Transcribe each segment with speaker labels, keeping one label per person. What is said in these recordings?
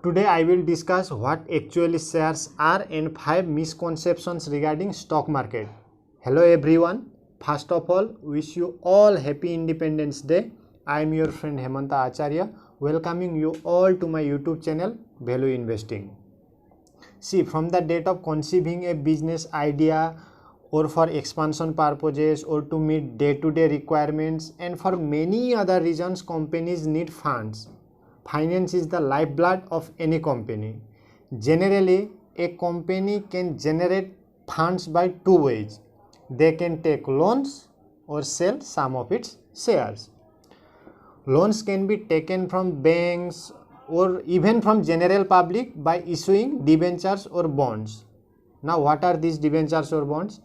Speaker 1: Today I will discuss what actually shares are and 5 misconceptions regarding stock market. Hello everyone. First of all, wish you all happy Independence Day. I am your friend Hemanta Acharya, welcoming you all to my YouTube channel Value Investing. See, from the date of conceiving a business idea or for expansion purposes or to meet day-to-day requirements and for many other reasons, companies need funds. Finance is the lifeblood of any company. Generally, a company can generate funds by two ways. They can take loans or sell some of its shares. Loans can be taken from banks or even from general public by issuing debentures or bonds. Now, what are these debentures or bonds?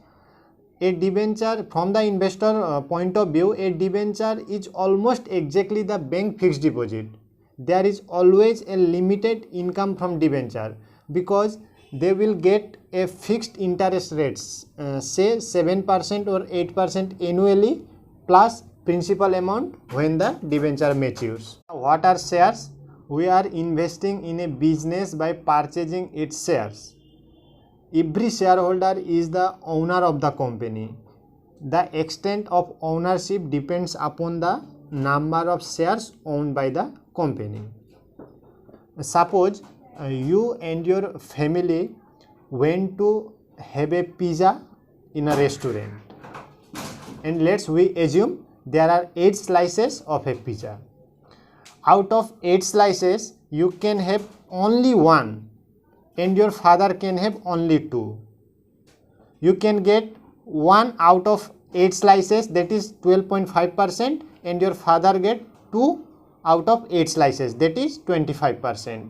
Speaker 1: A debenture, from the investor point of view, a debenture is almost exactly the bank fixed deposit. There is always a limited income from debenture because they will get a fixed interest rates, say 7% or 8% annually plus principal amount when the debenture matures. What are shares? We are investing in a business by purchasing its shares. Every shareholder is the owner of the company. The extent of ownership depends upon the number of shares owned by the company. Suppose you and your family went to have a pizza in a restaurant, and we assume there are 8 slices of a pizza. Out of 8 slices, you can have only one and your father can have only 2. You can get 1 out of 8 slices, that is 12.5%, and your father get 2 out of 8 slices, that is 25%.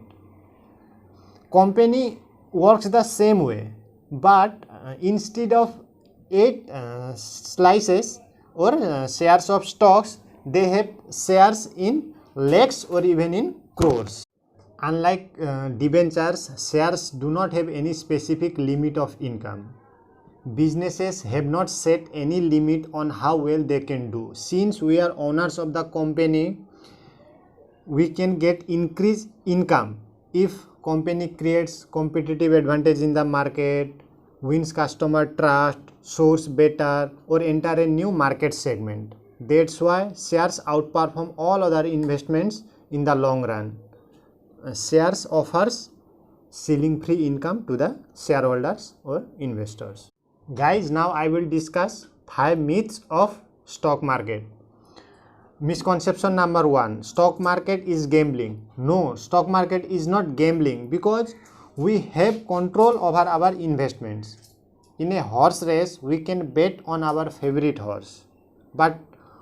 Speaker 1: Company works the same way, but instead of 8 slices or shares of stocks, they have shares in lakhs or even in crores. Unlike debentures, shares do not have any specific limit of income. Businesses have not set any limit on how well they can do. Since we are owners of the company, we can get increased income if company creates competitive advantage in the market, wins customer trust, source better, or enter a new market segment. That's why shares outperform all other investments in the long run. Shares offers ceiling free income to the shareholders or investors. Guys, now I will discuss 5 myths of stock market. Misconception number 1, stock market is gambling. No, stock market is not gambling because we have control over our investments. In a horse race, we can bet on our favorite horse, but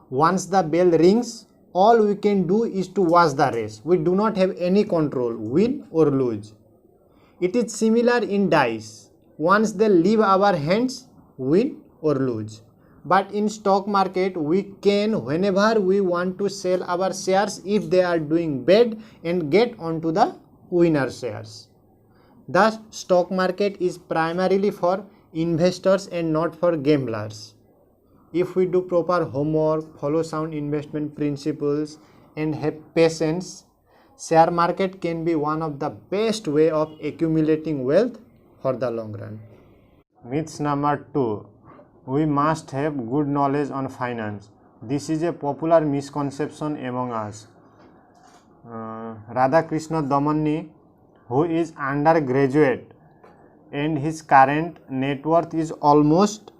Speaker 1: once the bell rings, all we can do is to watch the race. We do not have any control, win or lose. It is similar in dice. Once they leave our hands, win or lose. But in stock market, we can, whenever we want to sell our shares if they are doing bad and get onto the winner shares. Thus, stock market is primarily for investors and not for gamblers. If we do proper homework, follow sound investment principles and have patience, share market can be one of the best way of accumulating wealth for the long run. Myth number 2, we must have good knowledge on finance. This is a popular misconception among us. Radhakrishna Damanni, who is undergraduate and his current net worth is almost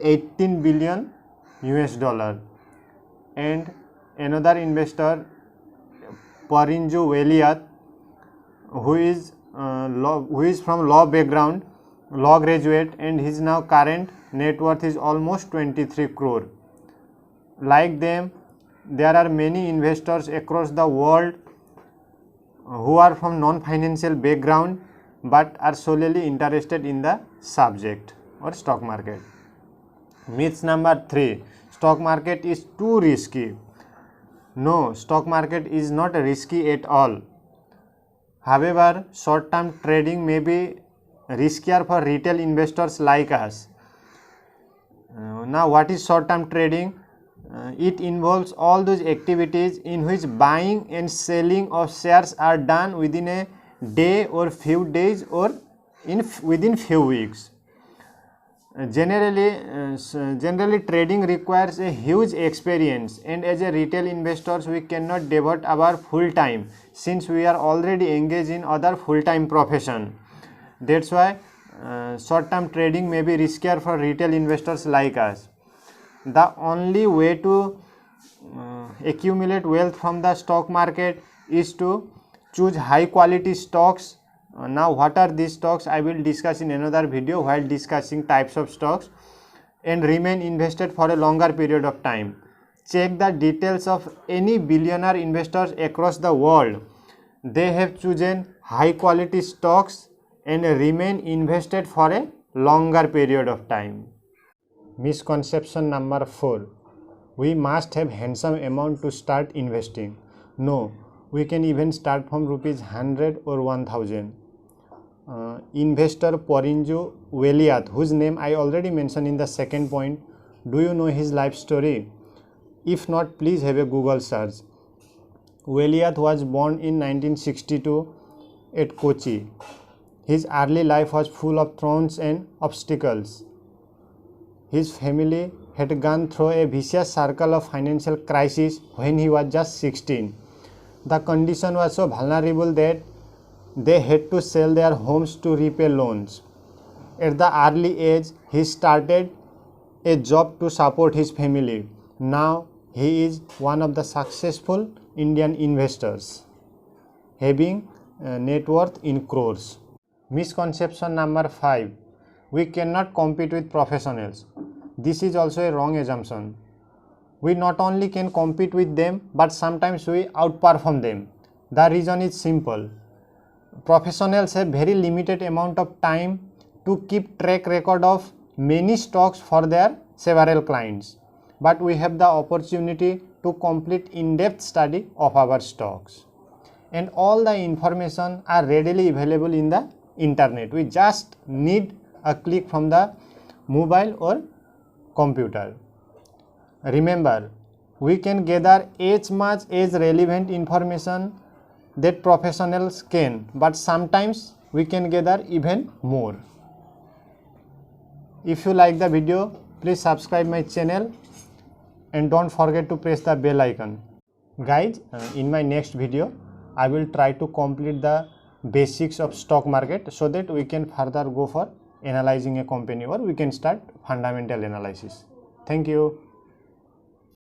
Speaker 1: 18 billion US dollar, and another investor Parinju Veliath, who is from law background, law graduate, and his now current net worth is almost 23 crore. Like them, there are many investors across the world who are from non-financial background but are solely interested in the subject or stock market. Myth number 3, stock market is too risky. No, stock market is not risky at all. However, short-term trading may be riskier for retail investors like us. Now, what is short-term trading? It involves all those activities in which buying and selling of shares are done within a day or few days or within few weeks. Generally trading requires a huge experience, and as a retail investors we cannot devote our full time since we are already engaged in other full-time profession. That's why short-term trading may be riskier for retail investors like us. The only way to accumulate wealth from the stock market is to choose high quality stocks. Now what are these stocks I will discuss in another video while discussing types of stocks, and remain invested for a longer period of time. Check the details of any billionaire investors across the world. They have chosen high quality stocks and remain invested for a longer period of time. Misconception number 4. We must have handsome amount to start investing. No, we can even start from rupees 100 or 1000. Investor Porinju Veliath, whose name I already mentioned in the second point. Do you know his life story? If not, please have a Google search. Veliath was born in 1962 at Kochi. His early life was full of thorns and obstacles. His family had gone through a vicious circle of financial crisis when he was just 16. The condition was so vulnerable that they had to sell their homes to repay loans. At the early age, he started a job to support his family. Now, he is one of the successful Indian investors, having net worth in crores. Misconception number 5. We cannot compete with professionals. This is also a wrong assumption. We not only can compete with them, but sometimes we outperform them. The reason is simple. Professionals have very limited amount of time to keep track record of many stocks for their several clients, but we have the opportunity to complete in-depth study of our stocks, and all the information are readily available in the internet. We just need a click from the mobile or computer. Remember, we can gather as much as relevant information that professionals can, but sometimes we can gather even more. If you like the video, please subscribe my channel and don't forget to press the bell icon. Guys, in my next video I will try to complete the basics of stock market so that we can further go for analyzing a company, or we can start fundamental analysis. Thank you.